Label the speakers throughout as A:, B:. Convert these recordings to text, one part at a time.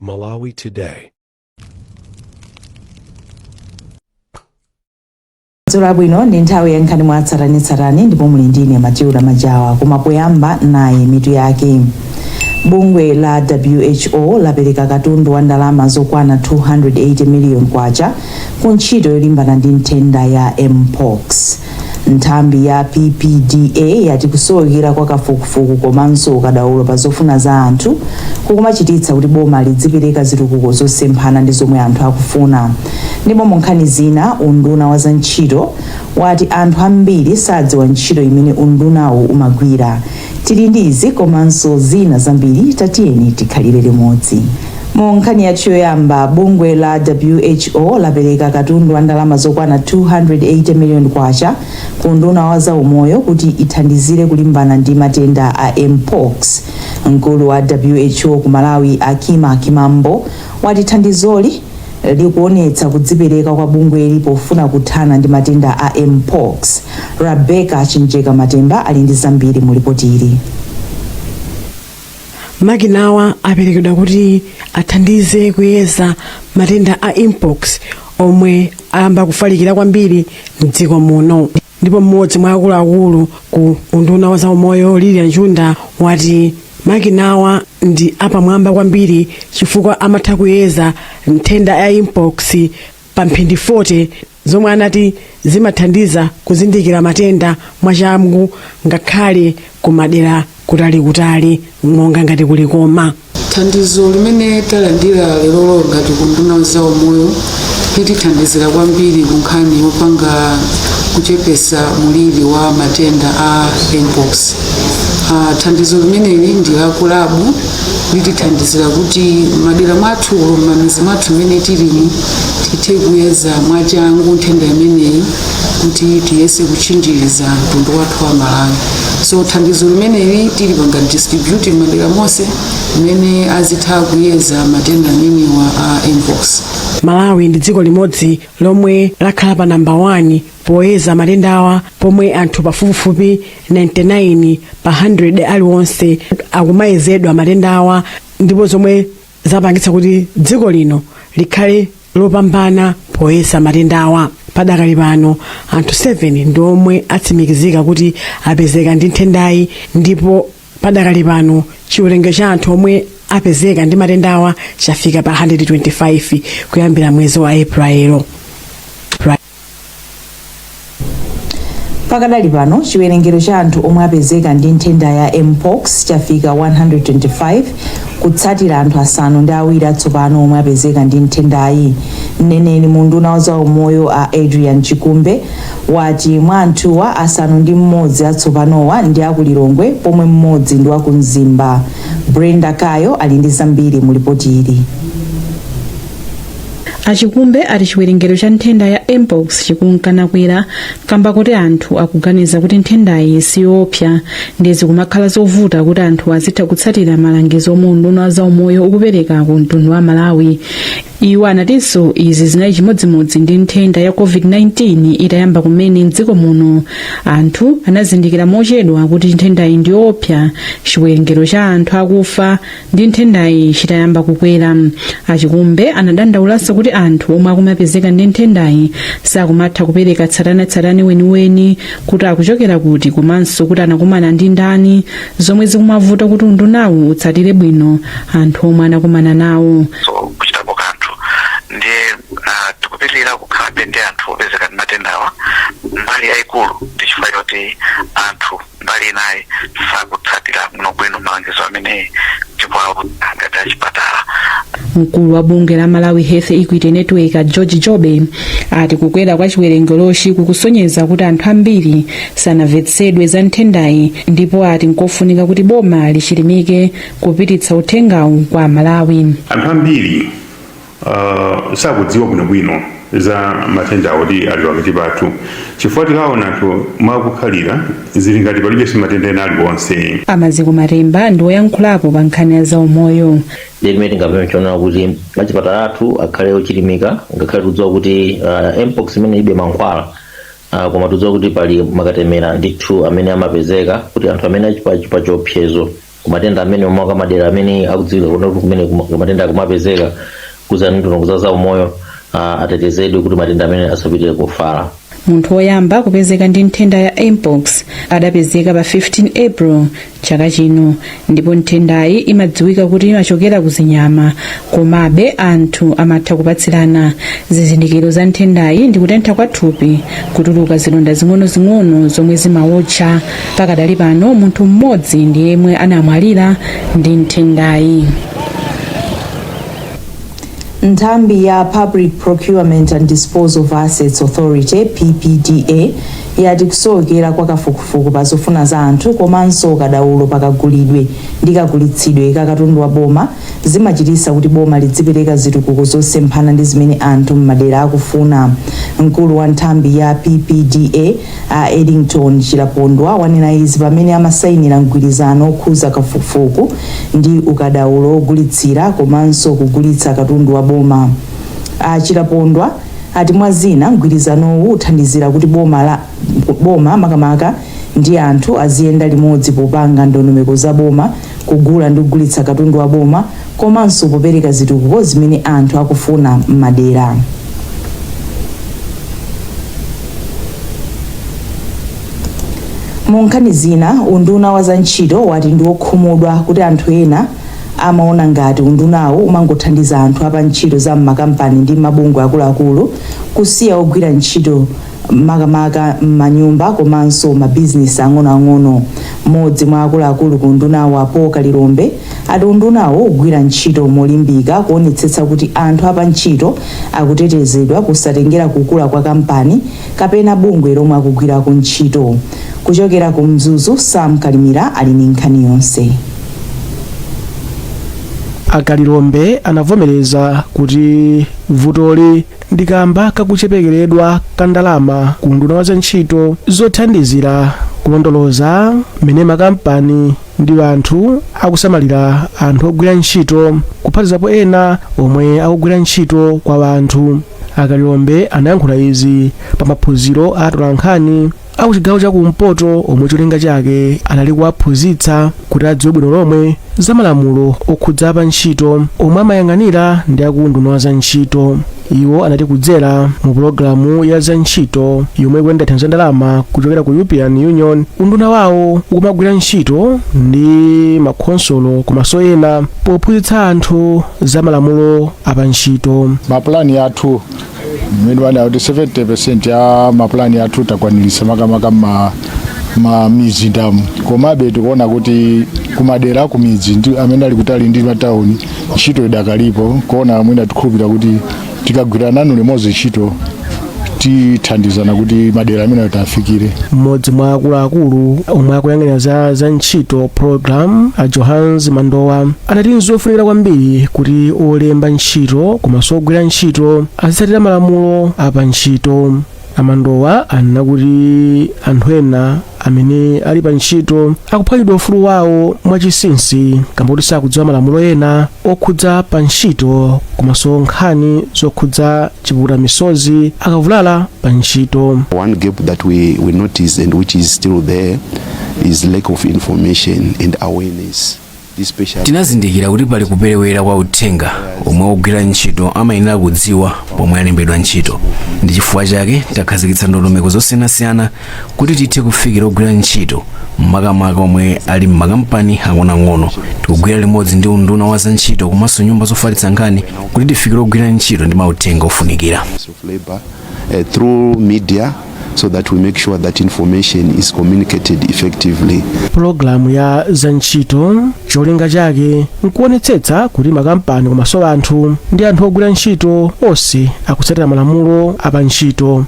A: Malawi Today.
B: Zura bwino ndi nthawi yankhani mwatsatanetsatane ndipo muli ndine Matilda Majawa koma poyamba nayi mitu yake. Bungwe la WHO lapereka katundu wa ndalama zokwana 280 million kwacha ku ntchito yolimbana ndi nthenda ya mpox. Nthambi ya PPDA yati kusowekera kwa kafukufuku komanso kadaulo pa zofuna za anthu kukumachititsa kuti boma lidzipereka zitukuko zosemphana ndi zomwe anthu akufuna. Ndipo mu nkhani zina unduna wa za ntchito wati anthu ambiri sadziwa ntchito imene undunawo umagwira. Tili ndi izi komanso zina zambiri, tatiyeni tikhalire limodzi. Mu nkhani yathu yoyamba, bungwe la WHO lapereka katundu wa ndalama zokwana 280 million kwacha ku unduna wa za umoyo kuti ithandizire kulimbana ndi matenda a mpox. Mkulu wa WHO ku Malawi Akima Kimambo wati thandizoli likuonetsa kudzipereka kwa bungweli pofuna kuthana ndi matenda a mpox. Rebecca Chinjeka Matemba ali ndi zambiri mu ripoti ili.
C: Makinawa aperekedwa kuti athandize kuyeza matenda a mpox omwe ayamba kufalikira kwambiri mdziko muno. Ndipo mmodzi mwa akuluakulu ku unduna wa zaumoyo Lilian Junda wati makinawa ndi apamwamba kwambiri chifukwa amatha kuyeza nthenda ya mpox pa mphindi 40 zomwe anati zimathandiza kuzindikira matenda mwachangu ngakhale kumadera kutali monga ngati kuli koma.
D: Thandizo limene talandira lero ngati ku unduna wa zaumoyo litithandizira kwambiri ku nkhani yopanga kuchepesa muliri wa matenda a mpox. Thandizo limeneli ndi la kulabu litithandizira kuti madera mwathu mamizi mwathu mmene tilini tithe kuyeza mwachangu nthenda imeneyi kuti tiyese kuchinjiriza mtundu wathu wa Malawi. So thandizo limeneli tilipanga distribute madera monse mmene azitha kuyeza matenda amene wa mpox.
C: Malawi ndi dziko limodzi lomwe lakhala pa namba 1 poyeza matenda awa, pomwe anthu pafupifupi 99 pa 100 aliwonse akumayezedwa matenda awa, ndipo zomwe zapangitsa kuti dziko lino likhale lopambana poyeza matenda awa. Padakali pano anthu 7 ndi omwe atsimikizika kuti apezeka ndi nthendayi, ndipo padakali pano chiwerengero cha anthu omwe apezeka ndi matenda awa chafika pa 125 kuyambira mwezi wa April.
B: Pakadali pano chiwerengero cha anthu omwe apezeka ndi nthenda ya mpox chafika 125 kutsatira anthu asanu ndi awiri atsopano omwe apezeka ndi nthendayi. Mneneri mu unduna wa zaumoyo a Adrian Chikumbe wati mwa anthuwa asanu ndi mmodzi atsopanowa ndi akulilongwe pomwe mmodzi ndi wakumzimba. Brenda Kayo ali ndi zambiri mu ripoti ili.
E: Achikumbe ati chiwerengero cha nthenda ya mpox chikunkanakwera kamba kuti anthu akuganiza kuti nthendayi siyoopsa ndi zikumakhala zovuta kuti anthu azitha kutsatira malangizo omwe unduna wa zaumoyo ukupereka ku mtundu wa Malawi. Iwo anatinso izi zinali chimodzimodzi ndi nthenda ya COVID-19 itayamba kumene mdziko muno. Anthu anazindikira mochedwa kuti nthendayi ndi yoopsa, chiwerengero cha anthu akufa ndi nthendayi chitayamba kukwera. Achikumbe anadandaulanso kuti anthu omwe akumapezeka ndi nthendayi sakumatha kupereka tsatanetsatane weniweni kuti akuchokera kuti komanso kuti anakumana ndi ndani, zomwe zikumavuta kuti undunawu utsatire bwino anthu omwe anakumana nawo.
F: Tikupitira kukhala ndi anthu opezeka ndi matendawa mbali yayikulu ndi chifukwa choti anthu mbali inayi sakutsatira bwinobwino malangizo amene tipwawo ngati achipatala.
E: Mkulu wa bungwe la Malawi Health Equity Network George Jobe ati kukwera kwa chiwerengerochi kukusonyeza kuti anthu ambiri sanamvetsedwe za nthendayi, ndipo ati nkofunika kuti boma lichilimike kupititsa uthengawu kwa Malawi.
G: Anthu ambiri sakudziwa bwinobwino za matenda oti ali pakati pathu, chifukwa tikaona anthu mwakukhalira zili ngati palibe matenda ena aliwonse. Amaziko
E: Matemba ndi woyankhulapo pa nkhani ya zaumoyo.
H: Limene tingapempha kuti machipatala athu akhale ochilimika, ngakhale tudziwa kuti mpox imene ibe mankhwala, koma tudziwa kuti pali makatemera ndithu amene amapezeka kuti anthu amene achipa chiopsezo kumatenda amene omwe madera amene akudziwika kuti kumene kumatenda kumapezeka kuza ndondomeko za umoyo atetezedwe kuti matenda amene asapitire kufala.
E: Munthu woyamba kupezeka ndi nthenda ya mpox adapezeka pa 15 April chaka chino, ndipo nthendayi imadziwika kuti imachokera kuzinyama, komabe anthu amatha kupatsirana. Zizindikiro za nthendayi ndi kutentha kwa thupi, kutuluka zilonda zing'ono-zing'ono zomwe zimawotcha. Pakadali pano munthu mmodzi ndi yemwe anamwalira ndi nthendayi.
B: Nthambi ya Public Procurement and Disposal of Assets Authority PPDA yati kusowekera kwa kafukufuku pa zofuna za anthu komanso kadaulo pakagulidwe ndi kagulitsidwe ka katundu wa boma zimachititsa kuti boma lidzipereka zitukuko zosemphana ndi zimene anthu m'madera akufuna. Mkulu wa nthambi ya PPDA Eddington Chilapondwa wanena izi pamene amasayinira mgwirizano okhuza kafukufuku ndi ukadaulo ogulitsira komanso kugulitsa katundu wa boma. Chilapondwa ati mwazina mgwirizanowu uthandizira kuti boma makamaka ndi anthu aziyenda limodzi popanga ndondomeko za boma, kugula ndi kugulitsa katundu wa boma komanso popereka zitukuko zimene anthu akufuna m'madera. Mu nkhani zina, unduna wa za ntchito wati ndi wokhumudwa kuti anthu ena amaona ngati undunawo umangothandiza anthu apa ntchito za makampani ndi mabungwe akuluakulu kusiya ogwira ntchito makamaka m'manyumba komanso mabizinesi ang'onoang'ono. Mmodzi mwa akuluakulu ku undunawo Apo Kalilombe ati undunawo ugwira ntchito molimbika kuonetsetsa kuti anthu apa ntchito akutetezedwa kusatengera kukula kwa kampani kapena bungwe lomwe akugwira ku ntchito. Kuchokera ku Mzuzu, Sam Kalimira ali ndi nkhani yonse.
A: Akalilombe anavomereza kuti vutoli ndi kamba kakuchepekeredwa ka ndalama ku unduna wa za ntchito zothandizira kulondoloza mmene makampani ndi anthu akusamalira anthu ogwira ntchito, kuphatizapo ena omwe akugwira ntchito kwa anthu. Akalilombe anayankhula izi pa maphunziro a atolankhani aku chigawo chakumpoto omwe cholinga chake anali kuwaphunzitsa kuti adziwe bwino lomwe za malamulo okhudza pa ntchito omwe amayang'anira ndi aku unduna wa za ntchito. Iwo anati kudzera mu pulogalamu ya za ntchito yomwe ikuyenda thandizo ndalama kuchokera ku European Union, unduna wawo ukumagwira ntchito ndi makhonsolo komanso ena pophunzitsa anthu za malamulo apa ntchito.
I: Mapulani athu mmene kuti 70% ya mapulani athu takwanirisa makamaka mizindamu, komabe tikuona kuti kumadera ku midzi ndi amene ali kutali ndi matawuni ntchito idakalipo, kuona mwina tikhulupirira kuti tikagwirana nanu limodzi ntchito tithandizana kuti madera amene tafikire.
A: Mmodzi mwa akuluakulu omwe akuyang'anira za ntchito program a Johannes Mandowa anati nzofunikira kwambiri kuti olemba ntchito komanso ogwira ntchito azitsatira malamulo apa ntchito. Amandowa anena kuti anthu ena amene ali pa ntchito akuphwanyidwa ufulu wawo mwachinsinsi kamba kuti sakudziwa malamulo ena okhudza pa ntchito komanso nkhani zokhudza chipukuta misozi akavulala pa ntchito.
J: One gap that we notice and which is still there is lack of information and awareness.
K: Tinazindikira kuti pali kuperewera kwa uthenga omwe ogwira ntchito amayenera kudziwa pomwe alembedwa ntchito. Ndi chifukwa chake takhazikitsa ndondomeko zosiyanasiyana kuti tithe kufikira ogwira ntchito makamaka omwe ali m'makampani ang'onoang'ono. Tikugwira limodzi ndi unduna wa za ntchito komanso nyumba zofalitsa nkhani kuti tifikire ogwira ntchito ndi mauthenga ofunikira.
J: Through media so that we make sure that information is communicated effectively.
A: Programu ya za ntchito cholinga chake nkuonetsetsa kuti makampani komanso anthu ndi anthu ogwira ntchito onse akutsatira malamulo apa ntchito.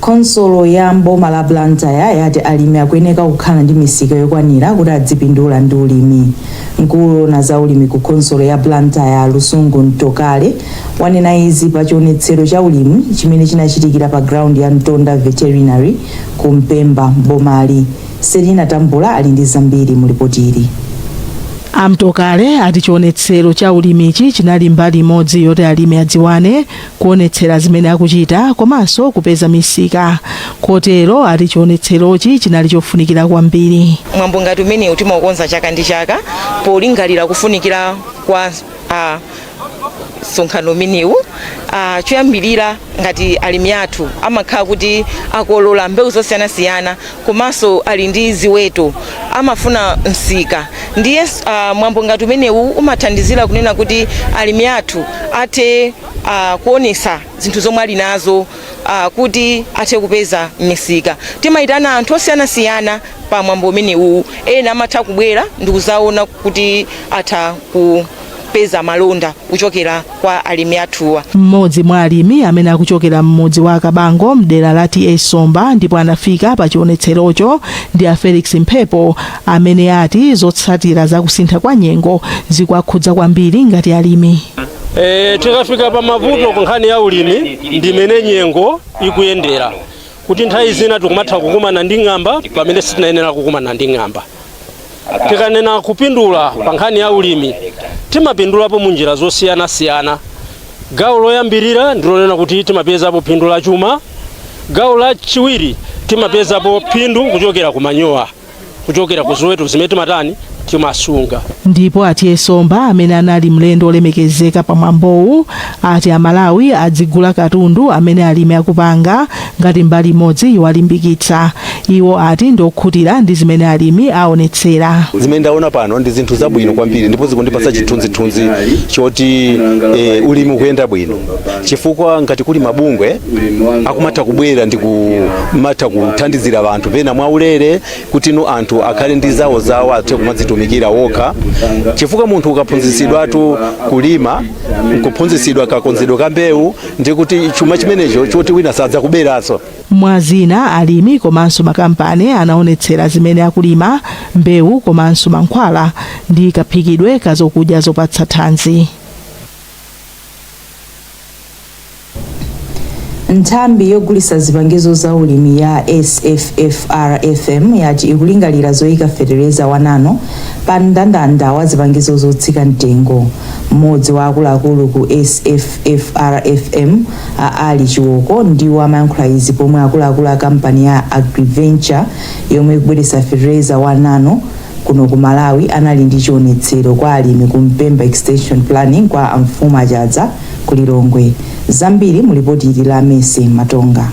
B: Konsolo ya mboma la Blantyre yati alimi akuyeneka kukhala ndi misika yokwanira kuti adzipindula ndi ulimi. Mkulu na za ulimi ku konsolo ya Blantyre Lusungu Ntokale wanena izi pa chionetsero cha ulimi chimene chinachitikira pa ground ya Ntonda Veterinary ku Mpemba Bomali. Selina Tambula ali ndi zambiri mu ripoti ili.
L: amtokale ati chionetsero cha ulimichi chinali mbali imodzi yoti alimi adziwane kuonetsera zimene akuchita komanso kupeza misika, kotero ati chionetserochi chinali chofunikira kwambiri.
M: Mwambo ngati umene timaukonza chaka ndi chaka polingalira kufunikira kwa msonkhano umenewu. Choyambirira ngati alimi athu amakhala kuti akolola mbewu zosiyanasiyana komanso ali ndi ziweto amafuna msika, ndiye mwambo ngati umenewu umathandizira kunena kuti alimi athu athe kuonesa zinthu zomwe ali nazo kuti athe kupeza misika. Timayitana anthu osiyanasiyana pa mwambo umenewu, ena amatha kubwera ndi kuzaona kuti atha kupeza malonda kuchokera kwa alimi athuwa.
L: Mmodzi mwa alimi amene akuchokera mmodzi wa Kabango mdera la TA Somba ndipo anafika pa chionetserocho ndi a Felix Mphepo amene ati zotsatira za kusintha kwa nyengo zikuwakhudza kwambiri ngati alimi.
N: Tikafika pa mavuto ku nkhani ya ulimi ndimene nyengo ikuyendera kuti nthawi zina tikumatha kukumana ndi ng'amba pamene sitinayenera kukumana ndi ng'amba. Tikanena kupindula pa nkhani ya ulimi timapindulapo munjira zosiyanasiyana. Gawo loyambirira ndilonena kuti timapezapo phindu la chuma, gawo la chiwiri timapezapo phindu kuchokera ku manyowa, kuchokera ku ziweto zimene timatani timasunga.
L: Ndipo ati Somba amene anali mlendo olemekezeka pa mwambowu ati Amalawi adzigula katundu amene alimi akupanga ngati mbali imodzi yowalimbikitsa. Iwo ati ndokhutira ndi zimene alimi aonetsera.
O: Zimene ndaona pano ndi zinthu zabwino kwambiri ndipo zikundipatsa chithunzithunzi choti ulimi kuyenda bwino, chifukwa ngati kuli mabungwe akumatha kubwera ndi kumatha kuthandizira anthu pena mwaulere kuti anthu akhale ndi zawo athe kumadzitumikira wokha, chifukwa munthu ukaphunzitsidwatu kulima nkuphunzitsidwa kakonzedwe ka mbewu ndi kuti chuma chimenecho choti wina sadza kuberanso.
L: Mwazina alimi komanso makampani anaonetsera zimene akulima mbewu komanso mankhwala ndi kaphikidwe kazokudya zopatsa thanzi.
B: Nthambi yogulitsa zipangizo za ulimi ya SFFRFM yati ikulingalira zoyika fetereza wanano pa mndandanda wa zipangizo zotsika mtengo. Mmodzi wa akuluakulu ku SFFRFM Ali Chiwoko ndiwo amayankhula izi pomwe akuluakulu a kampani ya AgriVenture yomwe ikubweretsa fetereza wanano kuno ku Malawi anali ndi chionetsero kwa alimi ku Mpemba Extension Planning kwa Amfumu Achadza ku Lilongwe. Zambiri mulipoti la Mese Matonga.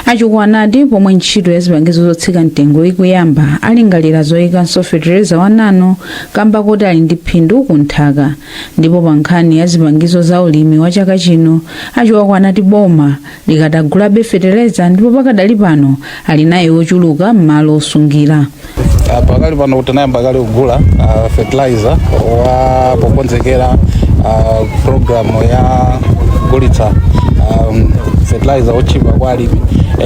P: Achukwanadi pomwe ntchito ya zipangizo zotsika mtengo ikuyamba alingalira zoyika fetereza wanano kamba kuti ali ndi phindu ku nthaka. Ndipo pa nkhani ya zipangizo za ulimi wa chaka chino achukwanadi boma likadagulabe fetereza ndipo pakadali pano ali naye ochuluka m'malo osungira.
Q: Pakali pano kuti nayamba kale kugula fertilizer wa pokonzekera programu ya kugulitsa fertilizer ochipa kwa alimi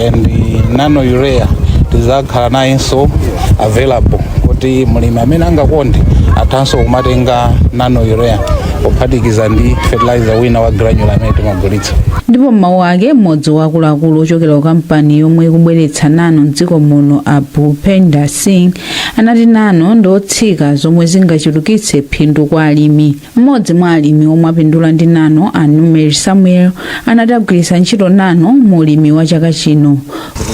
Q: and nano urea tizakhala nayenso available kuti mulimi amene angakonde athanso kumatenga nano urea kuphatikiza ndi fertilizer wina wa granular amene timagulitsa.
P: Ndipo mawu ake mmodzi wa akuluakulu ochokera ku kampani yomwe ikubweretsa nano mdziko muno Bhupender Singh anati nano ndotsika zomwe zingachulukitse phindu kwa alimi. Mmodzi mwa alimi omwe apindula ndi nano Anumeri Samuel anati agwiritsa ntchito nano mu ulimi wa chaka chino.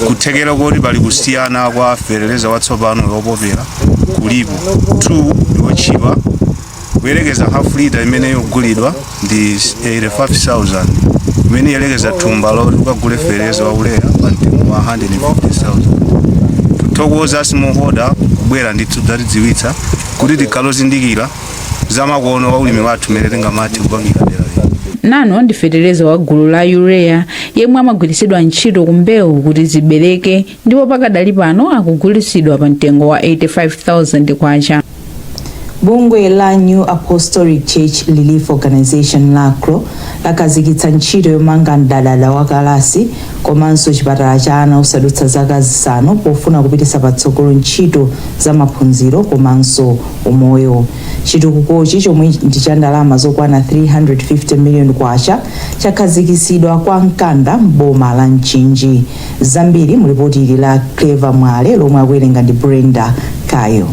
R: Kuthekera kuti pali kusiyana kwa fetereza watsopano yopopera kulipo 2 yochipa kuyerekeza half liter imene yogulidwa ndi 85,000 imene yelekeza thumba loti ukagule fetereza wa ulea pa mtengo wa 150,000. Tuthokoza smallholder kubwera ndithu dzatidziwitsa kuti tikhalozindikira za makono wa ulimi wathu mmene tingamati kupangira dera.
P: Nano ndi fetereza wa gulu la urea yemwe amagwiritsidwa ntchito ku mbewu kuti zibereke ndipo pakadali pano akugulitsidwa pa mtengo wa 85,000 kwacha.
B: Bungwe la New Apostolic Church Relief Organization LACRO lakazikitsa ntchito yomanga mdadada wa kalasi komanso chipatala cha ana osadutsa zaka zisanu pofuna kupititsa patsogolo ntchito za maphunziro komanso umoyo. Chitukukochi chomwe ndi cha ndalama zokwana 350 million kwacha chakhazikitsidwa kwa mkanda m'boma la Mchinji. Zambiri mulipoti la Clever Mwale lomwe akuwerenga ndi Brenda Kayo.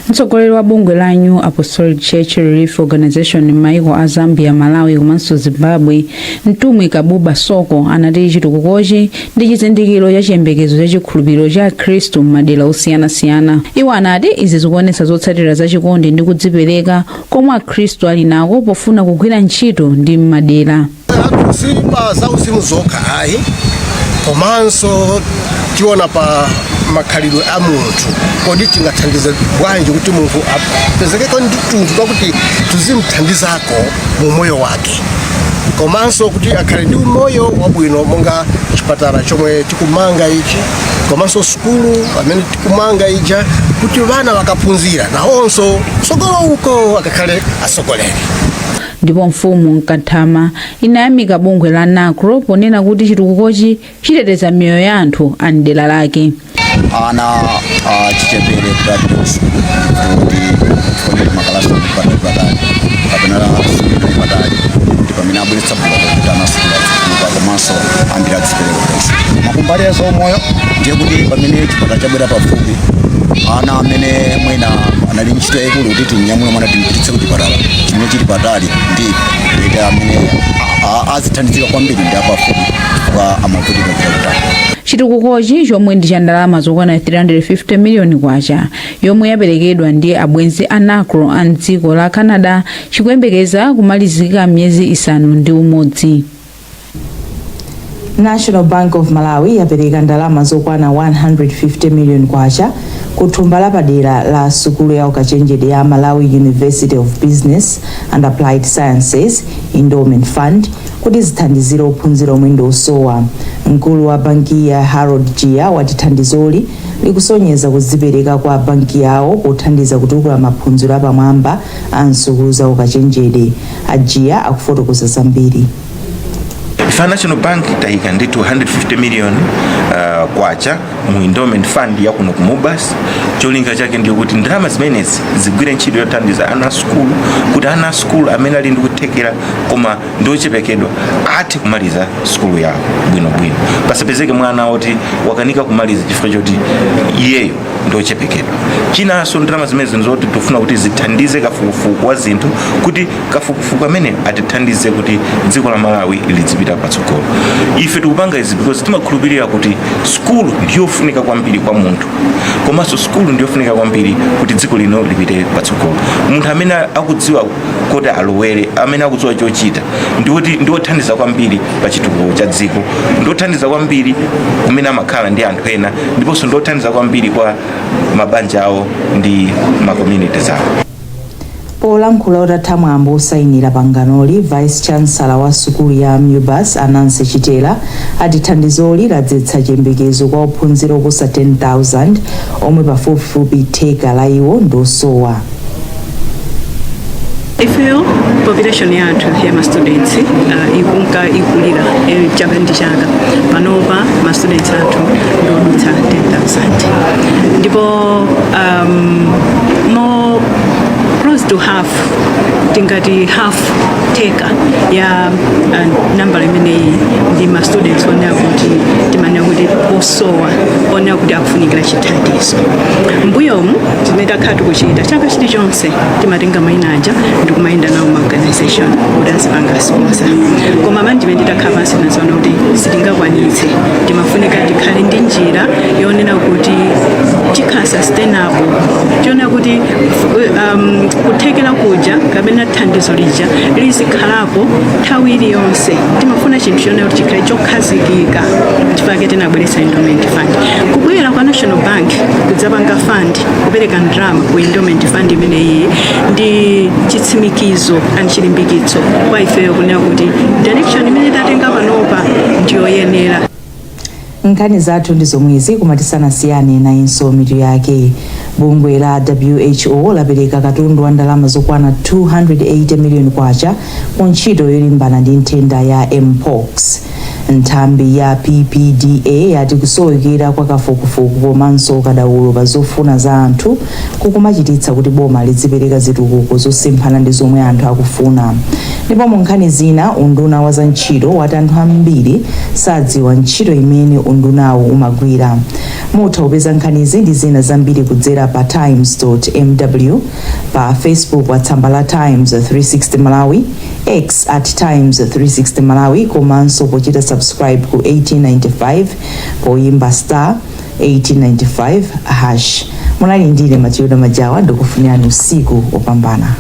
P: mtsogoleri wa bungwe la New Apostolic Church Relief Organization m'maiko a Zambia, Malawi komanso Zimbabwe, Mtumwi Kabuba Soko anati chitukukochi ndi chizindikiro cha chiyembekezo cha chikhulupiriro cha Khristu m'madera osiyanasiyana. Iwo anati izi zikuonetsa zotsatira za chikondi ndi kudzipereka komwe Akhristu ali nako pofuna kugwira ntchito ndi m'madera.
S: Simba za uzimu zokha ayi komanso tiona pa makhalidwe a munthu kodi tingathandize bwanji kuti munthu apezekeko ndi tunthu twakuti tuzimthandizako mu moyo wake komanso kuti akhale ndi umoyo wabwino monga chipatala chomwe tikumanga ichi komanso sukulu amene tikumanga ija kuti vana vakaphunzira nawonso sogolo uko akakhale asogoleri.
P: Ndipo mfumu Nkathama inayamika bungwe la NACRO ponena kuti chitukukochi chiteteza miyoyo ya anthu a mdera lake.
T: Ana chichepere kutati kusukulu kuti makalasi patali kapena patali kuti pamene abweretsa bwino kuti anasukulu atsikuka komanso ambira zipereko kusa makumbali ya zaumoyo ndiye kuti pamene chipatala chabwera pafupi ana amene mwina anali ntchito yaikulu kuti tinyamule mwana timpititse ku chipatala chimene chili patali ndi kuti amene azithandizika kwambiri ndi apafupi kwa amavutika kutali.
P: Chitukukochi chomwe ndi cha ndalama zokwana 350 miliyoni kwacha yomwe yaperekedwa ndi abwenzi a NACRO a dziko la Canada chikuyembekeza kumalizika miyezi isanu ndi umodzi.
B: National Bank of Malawi yapereka ndalama zokwana 150 miliyoni kwacha kuthumba lapadera la sukulu ya ukachenjede ya Malawi University of Business and Applied Sciences Endowment Fund kuti zithandizire ophunzira omwe ndi osowa. Mkulu wa banki ya Harold Jia wati thandizoli likusonyeza kudzipereka kwa banki yawo pothandiza kutukula maphunziro apamwamba a nsukulu za ukachenjede. Ajia akufotokoza zambiri.
U: National Bank taika ndi 250 million kwacha mu endowment fund ya kuno kumubas. Cholinga chake ndiyo kuti ndalama zimenezi zigwire ntchito yothandiza ana school kuti ana school amene ali ndi kuthekera koma ndochepekedwa ati kumaliza school yawo bwinobwino pasapezeke mwana oti wakanika kumaliza chifukwa choti iyeyo ndochepekedwa. Chinanso ndalama zimenezi nzoti tofuna kuti zithandize kafukufuku wa zinthu kuti kafukufuku amene atithandize kuti dziko la Malawi lidzipita patsogolo. Ife tikupanga izi because timakhulupirira kuti school ndiyofunika kwambiri kwa munthu komanso school ndiyofunika kwambiri kuti dziko lino lipite patsogolo. Munthu amene akudziwa kuti alowere amene akudziwa chochita ndiwothandiza kwambiri pa chitukuko cha dziko ndiwothandiza kwambiri kumene amakhala ndi anthu ena ndiponso ndiwothandiza kwambiri kwa mabanja awo ndi makomuniti awo.
B: Polankhula utatha mwambo osayinira panganoli, Vice Chancellor wa sukulu ya MUBAS Anansi Chitela ati thandizoli ladzetsa chiyembekezo kwa ophunzira oposa 10,000 omwe pafupifupi theka la iwo ndosowa.
V: Ifeyo population yathu ya students ikunka ikulira chaka ndi chaka panopa ma students athu ndodutsa 10,000 ndipo more close to half tingati half teka ya number imeneyi ndi ma students onea kuti timanya kuti osowa onea kuti akufunikira chithandizo. Mbuyomu zimene takhala tikuchita chaka chilichonse timatenga mayina aja ndikumayenda nawo ma organization kuti azipanga sponsor koma management takhala pansi nazoona kuti sitingakwanitse timafunika tikhale ndi njira yonena kuti tikhala sustainable tiona kuti kuthekera kuja kapena thandizo lija lizikhalapo nthawi iliyonse. Timafuna chinthu chonena kuti chikhale chokhazikika chifukwa tinabweretsa endowment fund. Kubwera kwa National Bank kudzapanga fund kupereka ndalama ku endowment fund imeneyi ndi chitsimikizo and chilimbikitso kwa ifeyo kunena kuti direction imene tatenga panopa ndiyoyenera.
B: Nkhani zathu ndi zomwezi kumatisanasiyane nayinso mitu yake. Bungwe la WHO lapereka katundu wa ndalama zokwana 280 miliyoni kwacha ku ntchito yolimbana ndi nthenda ya mpox. Nthambi ya PPDA yati kusowekera kwa kafukufuku komanso kadaulo pa zofuna za anthu kukumachititsa kuti boma lidzipereka zitukuko zosemphana ndi zomwe anthu akufuna. Ndipo mu nkhani zina unduna wa za ntchito wati anthu ambiri sadziwa ntchito imene undunawo umagwira. Mutha kupeza nkhanizi ndi zina zambiri kudzera pa times.mw, pa Facebook wa tsamba la Times 360 Malawi, X @Times360 Malawi, komanso pochita subscribe ku 1895 poyimba star 1895 #. Munali ndine Matilda Majawa, ndikufunirani usiku opambana.